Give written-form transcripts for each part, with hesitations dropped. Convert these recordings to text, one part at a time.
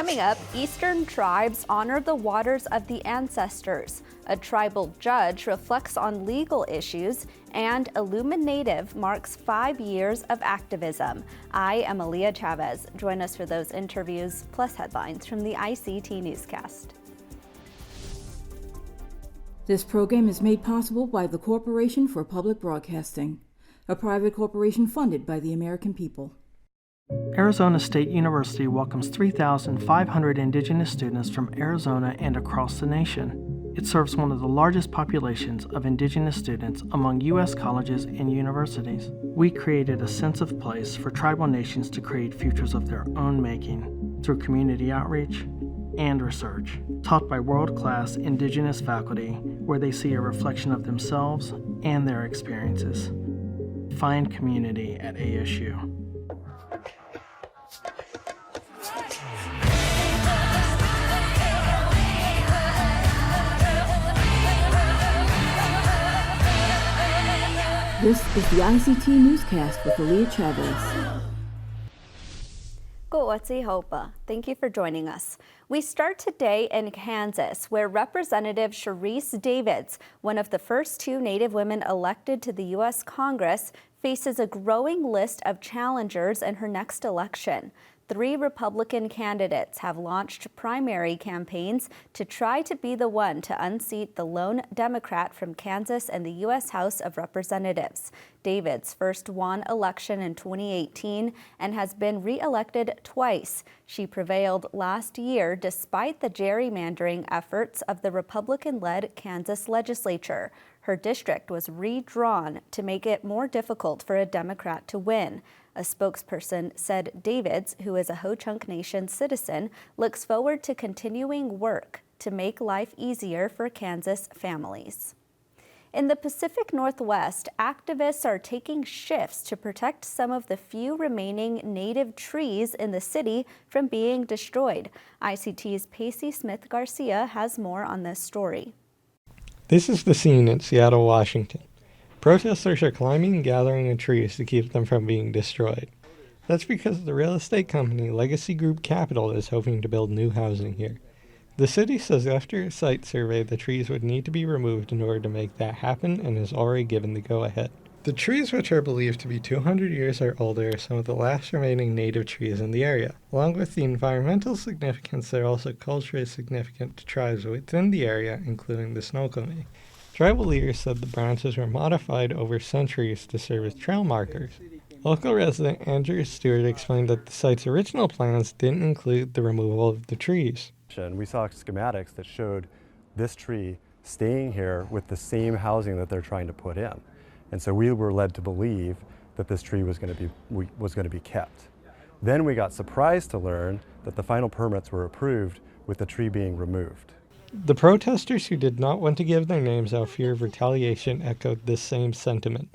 Coming up, Eastern tribes honor the waters of the ancestors. A tribal judge reflects on legal issues, and IllumiNative marks 5 years of activism. I am Aaliyah Chavez. Join us for those interviews, plus headlines from the ICT Newscast. This program is made possible by the Corporation for Public Broadcasting, a private corporation funded by the American people. Arizona State University welcomes 3,500 Indigenous students from Arizona and across the nation. It serves one of the largest populations of Indigenous students among U.S. colleges and universities. We created a sense of place for tribal nations to create futures of their own making through community outreach and research, taught by world-class Indigenous faculty where they see a reflection of themselves and their experiences. Find community at ASU. This is the ICT Newscast with Aaliyah Chavez. Go'otsi Hopa. Thank you for joining us. We start today in Kansas, where Representative Sharice Davids, one of the first 2 Native women elected to the U.S. Congress, faces a growing list of challengers in her next election. 3 Republican candidates have launched primary campaigns to try to be the one to unseat the lone Democrat from Kansas in the U.S. House of Representatives. Davids first won election in 2018 and has been re-elected twice. She prevailed last year despite the gerrymandering efforts of the Republican-led Kansas legislature. Her district was redrawn to make it more difficult for a Democrat to win. A spokesperson said Davids, who is a Ho-Chunk Nation citizen, looks forward to continuing work to make life easier for Kansas families. In the Pacific Northwest, activists are taking shifts to protect some of the few remaining native trees in the city from being destroyed. ICT's Pacey Smith-Garcia has more on this story. This is the scene in Seattle, Washington. Protesters are climbing and gathering in trees to keep them from being destroyed. That's because the real estate company Legacy Group Capital is hoping to build new housing here. The city says after a site survey, the trees would need to be removed in order to make that happen and has already given the go-ahead. The trees, which are believed to be 200 years or older, are some of the last remaining native trees in the area. Along with the environmental significance, they're also culturally significant to tribes within the area, including the Snoqualmie. Tribal leaders said the branches were modified over centuries to serve as trail markers. Local resident Andrew Stewart explained that the site's original plans didn't include the removal of the trees. We saw schematics that showed this tree staying here with the same housing that they're trying to put in. And so we were led to believe that this tree was going to be kept. Then we got surprised to learn that the final permits were approved with the tree being removed. The protesters who did not want to give their names out of fear of retaliation echoed this same sentiment.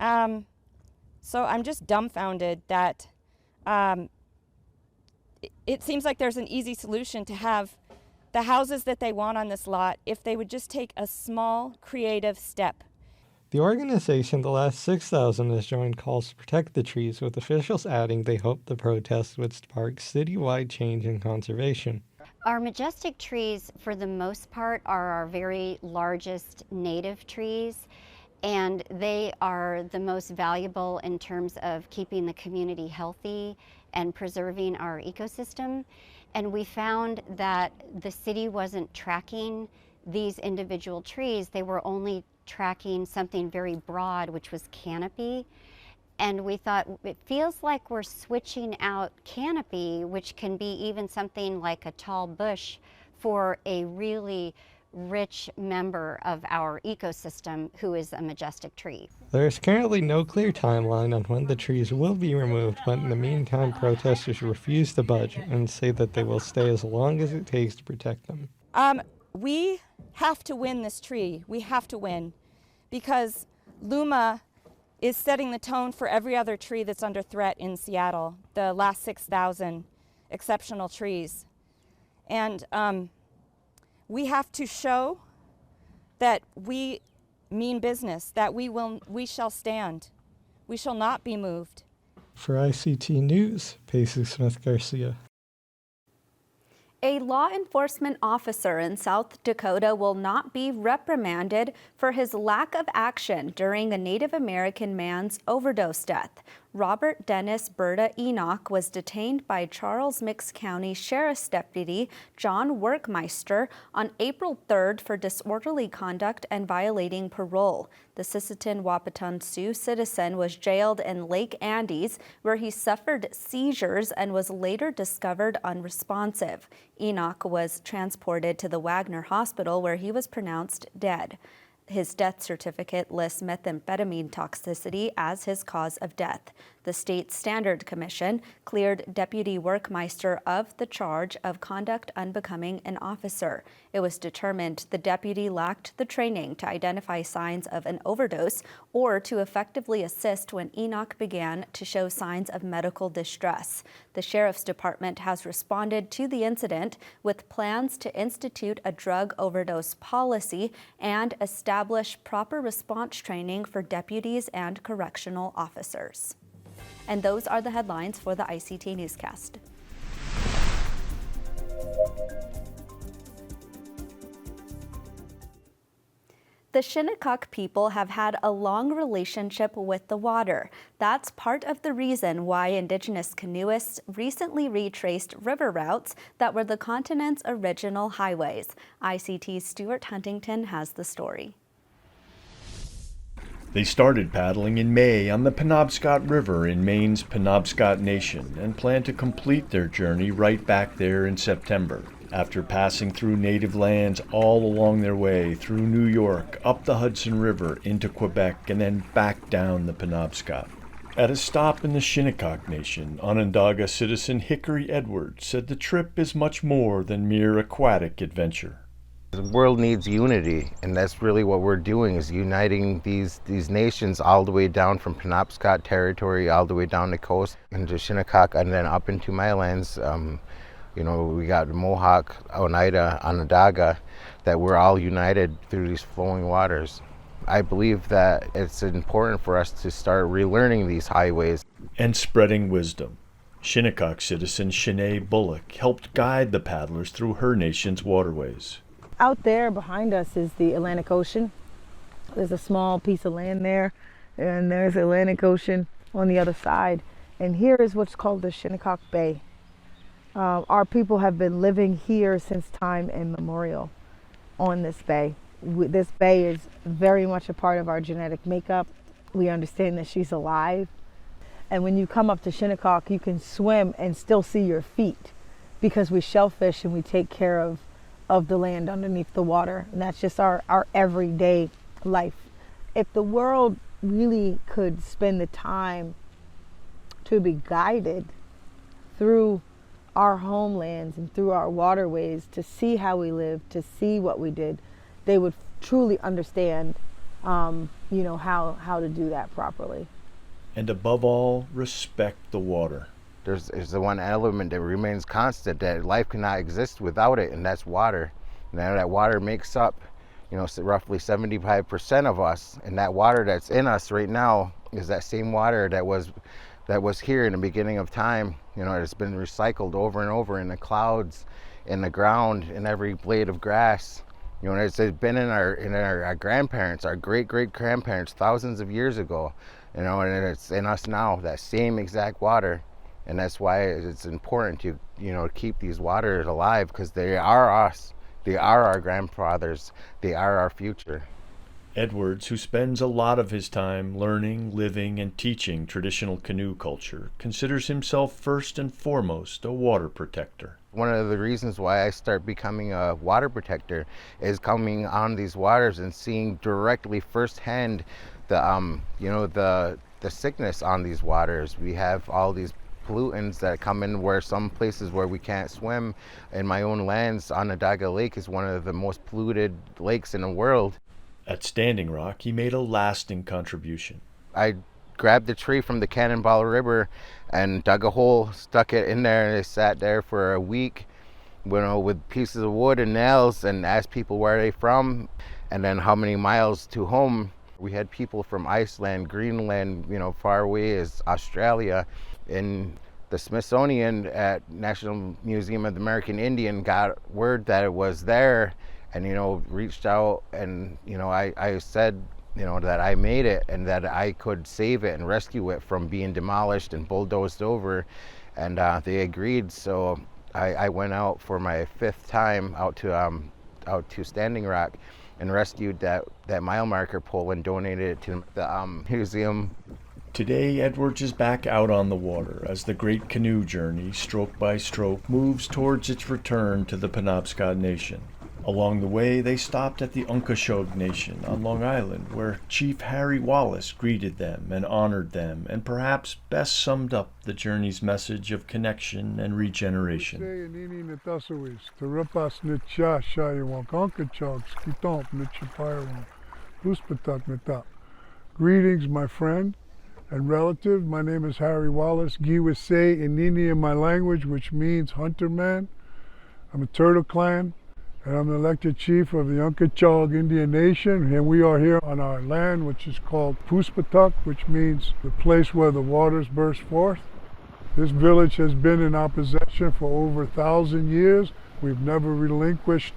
So I'm just dumbfounded that it seems like there's an easy solution to have the houses that they want on this lot if they would just take a small creative step. The organization, The Last 6,000, has joined calls to protect the trees, with officials adding they hope the protests would spark citywide change in conservation. Our majestic trees, for the most part, are our very largest native trees, and they are the most valuable in terms of keeping the community healthy and preserving our ecosystem. And we found that the city wasn't tracking these individual trees. They were only tracking something very broad, which was canopy. And we thought, it feels like we're switching out canopy, which can be even something like a tall bush, for a really rich member of our ecosystem who is a majestic tree. There is currently no clear timeline on when the trees will be removed, but in the meantime, protesters refuse to budge and say that they will stay as long as it takes to protect them. We have to win this tree. We have to win, because Luma is setting the tone for every other tree that's under threat in Seattle, the last 6,000 exceptional trees. And we have to show that we mean business, that we shall stand. We shall not be moved. For ICT News, Pacey Smith-Garcia. A law enforcement officer in South Dakota will not be reprimanded for his lack of action during a Native American man's overdose death. Robert Dennis Berta Enoch was detained by Charles Mix County Sheriff's Deputy John Workmeister on April 3rd for disorderly conduct and violating parole. The Sisseton Wahpeton Sioux citizen was jailed in Lake Andes, where he suffered seizures and was later discovered unresponsive. Enoch was transported to the Wagner Hospital, where he was pronounced dead. His death certificate lists methamphetamine toxicity as his cause of death. The State Standard Commission cleared Deputy Workmeister of the charge of conduct unbecoming an officer. It was determined the deputy lacked the training to identify signs of an overdose or to effectively assist when Enoch began to show signs of medical distress. The Sheriff's Department has responded to the incident with plans to institute a drug overdose policy and establish proper response training for deputies and correctional officers. And those are the headlines for the ICT Newscast. The Shinnecock people have had a long relationship with the water. That's part of the reason why Indigenous canoeists recently retraced river routes that were the continent's original highways. ICT's Stewart Huntington has the story. They started paddling in May on the Penobscot River in Maine's Penobscot Nation and plan to complete their journey right back there in September, after passing through native lands all along their way through New York, up the Hudson River into Quebec, and then back down the Penobscot. At a stop in the Shinnecock Nation, Onondaga citizen Hickory Edwards said the trip is much more than mere aquatic adventure. The world needs unity, and that's really what we're doing, is uniting these nations all the way down from Penobscot territory all the way down the coast into Shinnecock and then up into my lands. We got Mohawk, Oneida, Onondaga, that we're all united through these flowing waters. I believe that it's important for us to start relearning these highways. And spreading wisdom. Shinnecock citizen Shanae Bullock helped guide the paddlers through her nation's waterways. Out there behind us is the Atlantic Ocean. There's a small piece of land there, and there's the Atlantic Ocean on the other side. And here is what's called the Shinnecock Bay. Our people have been living here since time immemorial on this bay. This bay is very much a part of our genetic makeup. We understand that she's alive. And when you come up to Shinnecock, you can swim and still see your feet, because we shellfish and we take care of the land underneath the water. And that's just our everyday life. If the world really could spend the time to be guided through our homelands and through our waterways to see how we live, to see what we did, they would truly understand, how to do that properly. And above all, respect the water. There's the one element that remains constant, that life cannot exist without it, and that's water. Now that water makes up, roughly 75% of us, and that water that's in us right now is that same water that was here in the beginning of time. It's been recycled over and over in the clouds, in the ground, in every blade of grass. It's been in our grandparents, our great-great-grandparents, thousands of years ago. And it's in us now, that same exact water. And that's why it's important to, keep these waters alive, because they are us. They are our grandfathers. They are our future. Edwards, who spends a lot of his time learning, living, and teaching traditional canoe culture, considers himself first and foremost a water protector. One of the reasons why I start becoming a water protector is coming on these waters and seeing directly firsthand the sickness on these waters. We have all these pollutants that come in where some places where we can't swim. In my own lands, Onondaga Lake is one of the most polluted lakes in the world. At Standing Rock, he made a lasting contribution. I grabbed a tree from the Cannonball River and dug a hole, stuck it in there, and it sat there for a week, with pieces of wood and nails, and asked people where they're from and then how many miles to home. We had people from Iceland, Greenland, far away as Australia, and the Smithsonian at National Museum of the American Indian got word that it was there, and reached out, and I said that I made it and that I could save it and rescue it from being demolished and bulldozed over, and they agreed. So I went out for my 5th time out to Standing Rock and rescued that mile marker pole and donated it to the museum. Today, Edwards is back out on the water as the great canoe journey, stroke by stroke, moves towards its return to the Penobscot Nation. Along the way, they stopped at the Unkashog Nation on Long Island, where Chief Harry Wallace greeted them and honored them, and perhaps best summed up the journey's message of connection and regeneration. Greetings, my friend and relative. My name is Harry Wallace. Giwase Inini in my language, which means hunter man. I'm a Turtle Clan, and I'm the elected chief of the Unkashog Indian Nation, and we are here on our land, which is called Puspatuk, which means the place where the waters burst forth. This village has been in our possession for over 1,000 years. We've never relinquished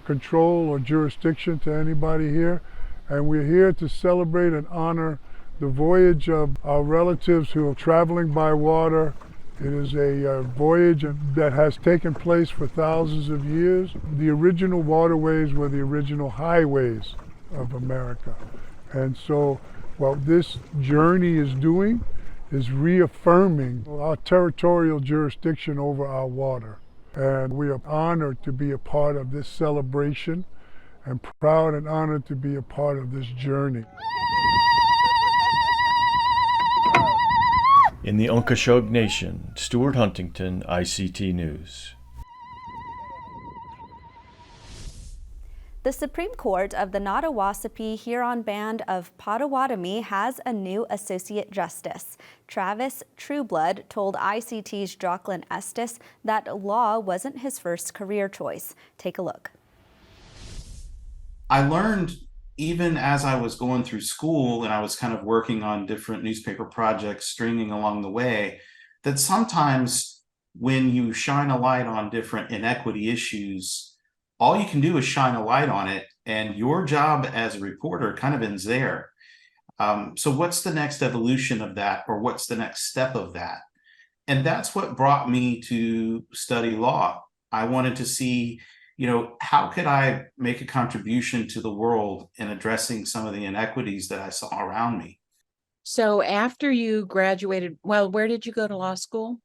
control or jurisdiction to anybody here, and we're here to celebrate and honor the voyage of our relatives who are traveling by water. It is a voyage that has taken place for thousands of years. The original waterways were the original highways of America. And so what this journey is doing is reaffirming our territorial jurisdiction over our water. And we are honored to be a part of this celebration, and proud and honored to be a part of this journey. In the Unkashog Nation, Stewart Huntington, ICT News. The Supreme Court of the Nottawaseppi Huron Band of Potawatomi has a new Associate Justice. Travis Trueblood told ICT's Joaqlin Estus that law wasn't his first career choice. Take a look. I learned even as I was going through school and I was kind of working on different newspaper projects, stringing along the way, that sometimes when you shine a light on different inequity issues, all you can do is shine a light on it, and your job as a reporter kind of ends there. So what's the next evolution of that, or what's the next step of that? And that's what brought me to study law. I wanted to see, how could I make a contribution to the world in addressing some of the inequities that I saw around me? So after you graduated, where did you go to law school?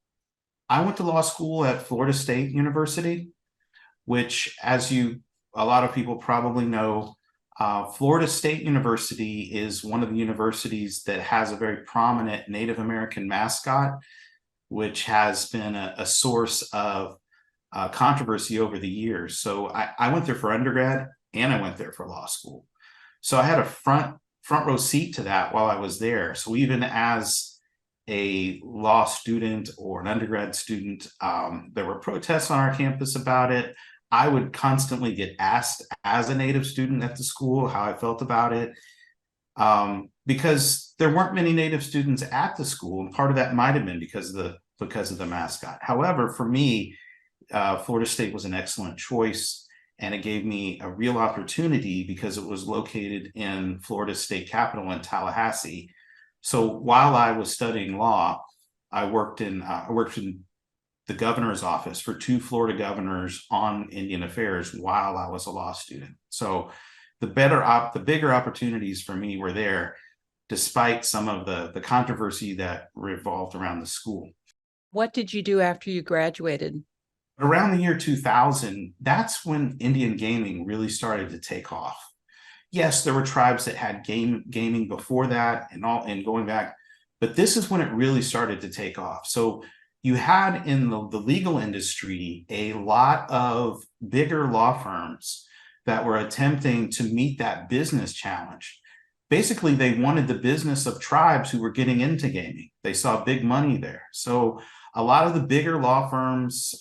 I went to law school at Florida State University, which, as a lot of people probably know, Florida State University is one of the universities that has a very prominent Native American mascot, which has been a source of controversy over the years. So I went there for undergrad and I went there for law school. So I had a front row seat to that while I was there. So even as a law student or an undergrad student, there were protests on our campus about it. I would constantly get asked as a Native student at the school how I felt about it, because there weren't many Native students at the school, and part of that might have been because of the mascot. However, for me, Florida State was an excellent choice, and it gave me a real opportunity because it was located in Florida State Capitol in Tallahassee. So while I was studying law, I worked in the governor's office for 2 Florida governors on Indian affairs while I was a law student. So the bigger opportunities for me were there, despite some of the controversy that revolved around the school. What did you do after you graduated? Around the year 2000, that's when Indian gaming really started to take off. Yes, there were tribes that had gaming before that and going back, but this is when it really started to take off. So you had in the legal industry a lot of bigger law firms that were attempting to meet that business challenge. Basically, they wanted the business of tribes who were getting into gaming. They saw big money there. So a lot of the bigger law firms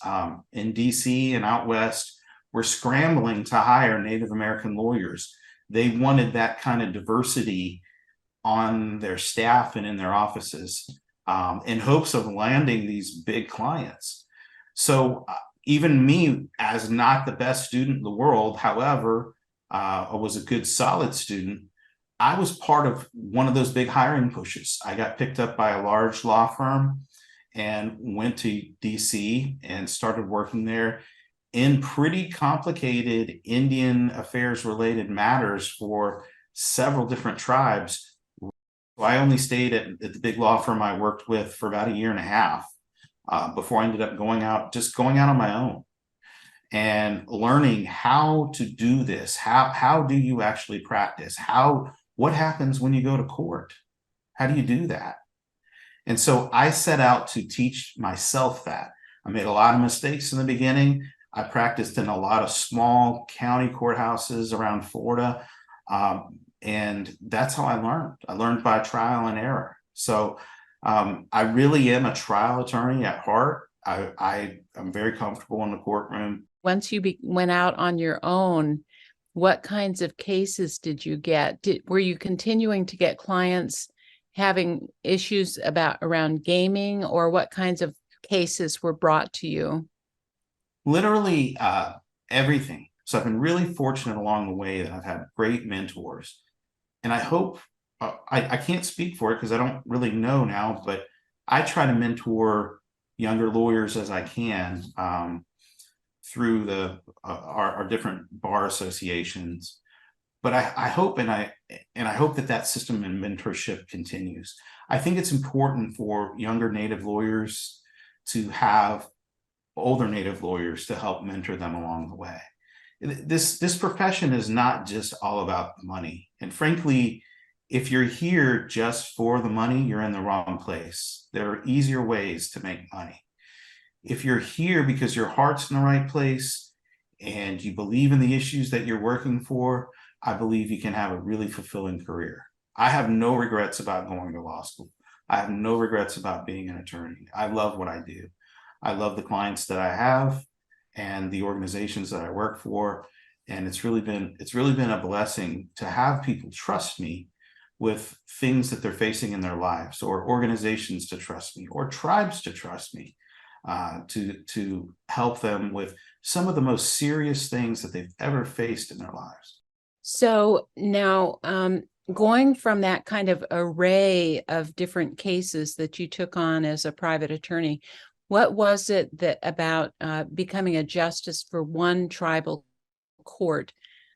in DC and out west were scrambling to hire Native American lawyers. They wanted that kind of diversity on their staff and in their offices. in hopes of landing these big clients. So even me, as not the best student in the world, however, I was a good, solid student. I was part of one of those big hiring pushes. I got picked up by a large law firm and went to DC and started working there in pretty complicated Indian affairs related matters for several different tribes. I only stayed at the big law firm I worked with for about a year and a half before I ended up going out on my own and learning how to do this. How do you actually practice? What happens when you go to court? How do you do that? And so I set out to teach myself that. I made a lot of mistakes in the beginning. I practiced in a lot of small county courthouses around Florida. And that's how I learned. I learned by trial and error. So I really am a trial attorney at heart. I'm very comfortable in the courtroom. Once you went out on your own, what kinds of cases did you get? Were you continuing to get clients having issues around gaming, or what kinds of cases were brought to you? Literally everything. So I've been really fortunate along the way that I've had great mentors. And I hope, I can't speak for it because I don't really know now, but I try to mentor younger lawyers as I can through our different bar associations. But I hope and I hope that system and mentorship continues. I think it's important for younger Native lawyers to have older Native lawyers to help mentor them along the way. This profession is not just all about money. And frankly, if you're here just for the money, you're in the wrong place. There are easier ways to make money. If you're here because your heart's in the right place and you believe in the issues that you're working for, I believe you can have a really fulfilling career. I have no regrets about going to law school. I have no regrets about being an attorney. I love what I do. I love the clients that I have and the organizations that I work for. And it's really been a blessing to have people trust me with things that they're facing in their lives, or organizations to trust me, or tribes to trust me, to help them with some of the most serious things that they've ever faced in their lives. So now, going from that kind of array of different cases that you took on as a private attorney, what was it that about becoming a justice for one tribal court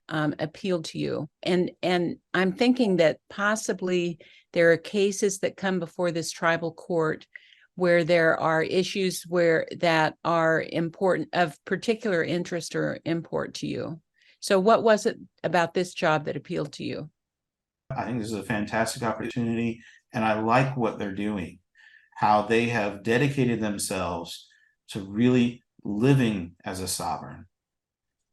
appealed to you? And I'm thinking that possibly there are cases that come before this tribal court where there are issues that are important, of particular interest or import to you. So what was it about this job that appealed to you? I think this is a fantastic opportunity, and I like what they're doing, how they have dedicated themselves to really living as a sovereign,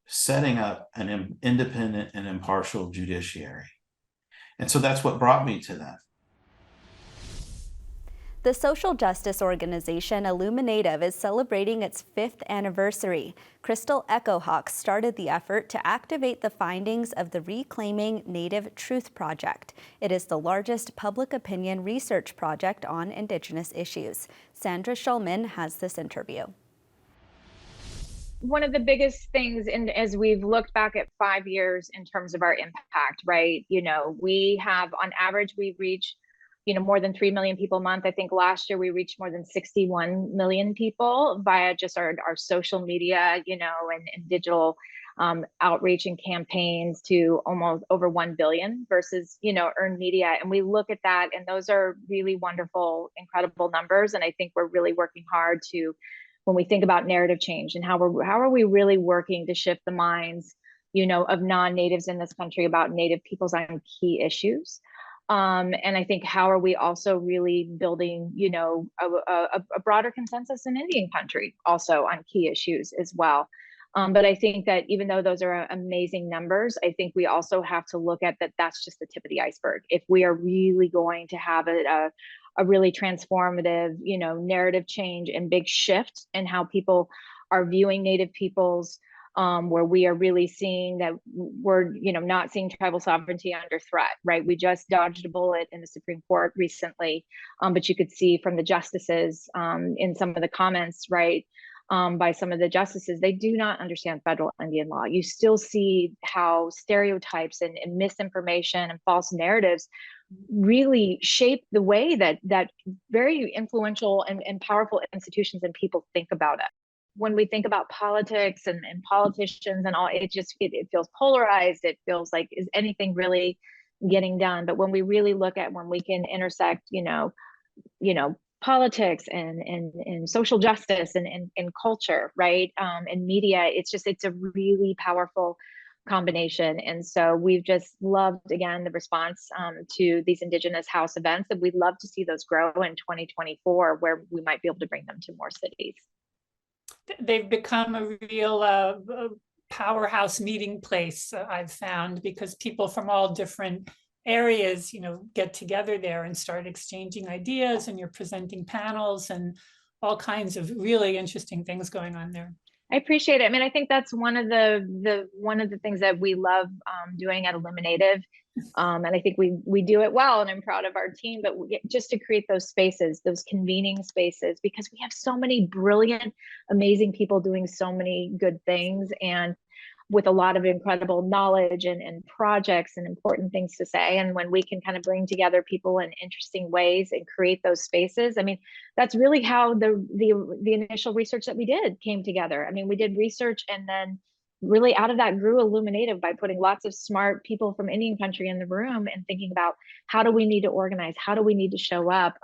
setting up an independent and impartial judiciary. And so that's what brought me to them. The social justice organization IllumiNative is celebrating its 5th anniversary. Crystal Echohawk started the effort to activate the findings of the Reclaiming Native Truth Project. It is the largest public opinion research project on Indigenous issues. Sandra Schulman has this interview. One of the biggest things, as we've looked back at 5 years in terms of our impact, right? We have, on average, we reach more than 3 million people a month. I think last year we reached more than 61 million people via just our social media, and digital outreach and campaigns, to almost over 1 billion versus, earned media. And we look at that, and those are really wonderful, incredible numbers. And I think we're really working hard to, when we think about narrative change and how are we really working to shift the minds, of non-natives in this country about Native peoples on key issues. And I think how are we also really building, a broader consensus in Indian country also on key issues as well. But I think that even though those are amazing numbers, I think we also have to look at that's just the tip of the iceberg. If we are really going to have a really transformative, narrative change and big shift in how people are viewing Native peoples, where we are really seeing that we're, not seeing tribal sovereignty under threat, right? We just dodged a bullet in the Supreme Court recently, but you could see from the justices in some of the comments, right, by some of the justices, they do not understand federal Indian law. You still see how stereotypes and misinformation and false narratives really shape the way that very influential and powerful institutions and people think about it. When we think about politics and politicians and all, it feels polarized. It feels like, is anything really getting done? But when we really look at when we can intersect, politics and social justice and culture, right? And media, it's a really powerful combination. And so we've just loved, again, the response to these Indigenous House events, and we'd love to see those grow in 2024, where we might be able to bring them to more cities. They've become a real powerhouse meeting place, I've found, because people from all different areas, get together there and start exchanging ideas, and you're presenting panels and all kinds of really interesting things going on there. I appreciate it. I mean, I think that's one of the things that we love doing at IllumiNative. And I think we do it well, and I'm proud of our team, but just to create those spaces, those convening spaces, because we have so many brilliant, amazing people doing so many good things, and with a lot of incredible knowledge and projects and important things to say. And when we can kind of bring together people in interesting ways and create those spaces, I mean, that's really how the initial research that we did came together. I mean, we did research, and then really out of that grew IllumiNative by putting lots of smart people from Indian country in the room and thinking about, how do we need to organize? How do we need to show up?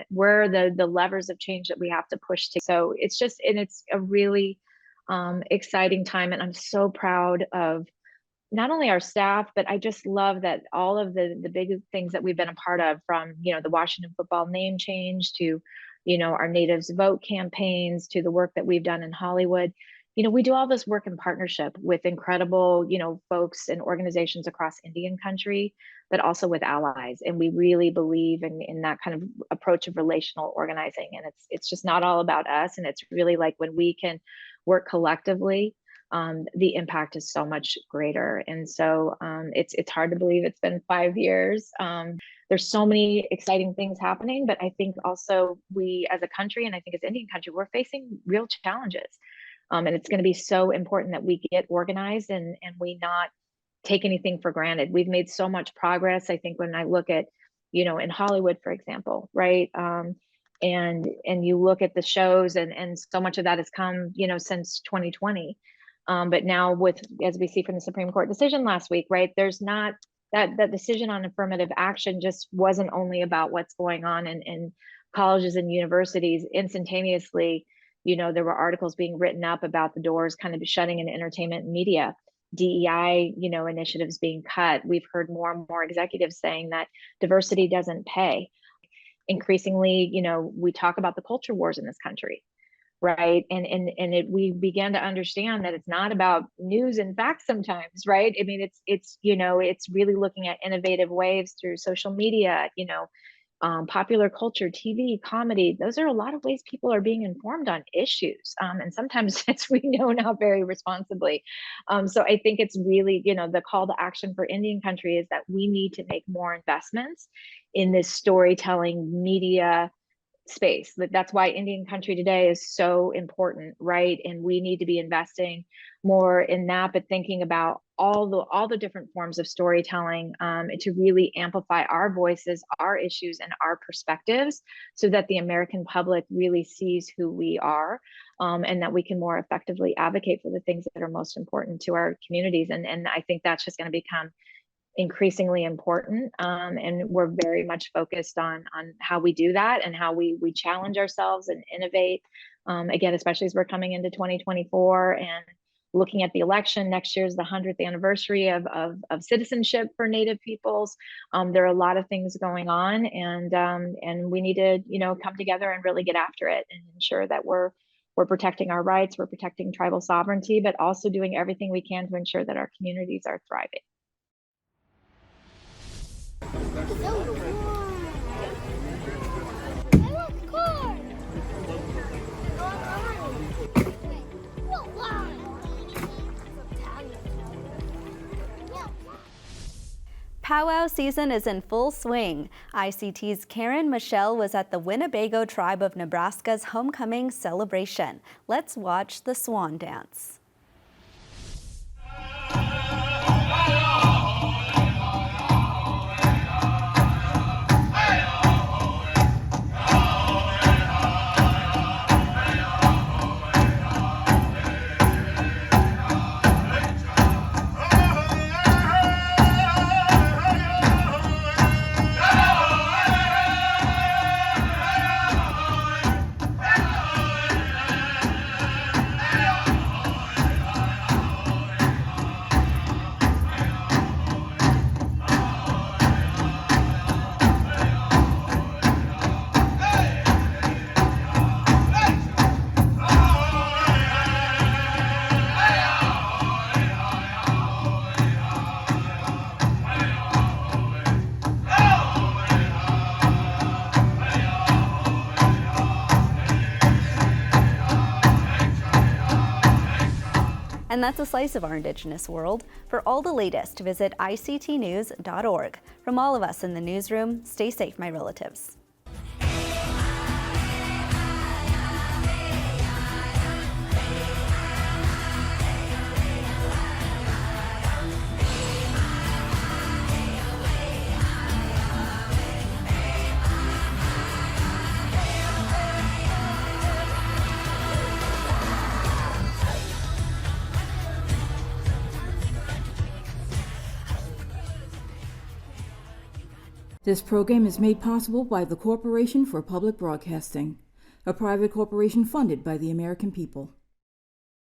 Where are the levers of change that we have to push to? So it's a really exciting time, and I'm so proud of not only our staff, but I just love that all of the big things that we've been a part of, from the Washington football name change to our Natives Vote campaigns, to the work that we've done in Hollywood. We do all this work in partnership with incredible folks and organizations across Indian country, but also with allies, and we really believe in that kind of approach of relational organizing. And it's just not all about us, and it's really like, when we can work collectively, the impact is so much greater. And so it's hard to believe it's been 5 years. There's so many exciting things happening, but I think also we as a country, and I think as Indian country, we're facing real challenges. And it's going to be so important that we get organized and we not take anything for granted. We've made so much progress. I think when I look at, in Hollywood, for example, right? And you look at the shows, and so much of that has come, since 2020. But now as we see from the Supreme Court decision last week, right, there's not that decision on affirmative action just wasn't only about what's going on in colleges and universities. Instantaneously, there were articles being written up about the doors kind of shutting in entertainment and media, DEI, initiatives being cut. We've heard more and more executives saying that diversity doesn't pay. Increasingly, we talk about the culture wars in this country, right? And we began to understand that it's not about news and facts sometimes, right? I mean, it's really looking at innovative ways through social media, popular culture, TV, comedy. Those are a lot of ways people are being informed on issues. And sometimes we know not very responsibly. So I think it's really, the call to action for Indian country is that we need to make more investments in this storytelling media space. That's why Indian country today is so important, right? And we need to be investing more in that, but thinking about all the different forms of storytelling to really amplify our voices, our issues, and our perspectives, so that the American public really sees who we are, and that we can more effectively advocate for the things that are most important to our communities. And I think that's just going to become increasingly important, and we're very much focused on how we do that and how we challenge ourselves and innovate, again, especially as we're coming into 2024 and looking at the election. Next year is the 100th anniversary of citizenship for Native peoples. There are a lot of things going on, and we need to come together and really get after it and ensure that we're protecting our rights, we're protecting tribal sovereignty, but also doing everything we can to ensure that our communities are thriving. Powwow season is in full swing. ICT's Karen Michelle was at the Winnebago Tribe of Nebraska's homecoming celebration. Let's watch the swan dance. And that's a slice of our Indigenous world. For all the latest, visit ictnews.org. From all of us in the newsroom, stay safe, my relatives. This program is made possible by the Corporation for Public Broadcasting, a private corporation funded by the American people.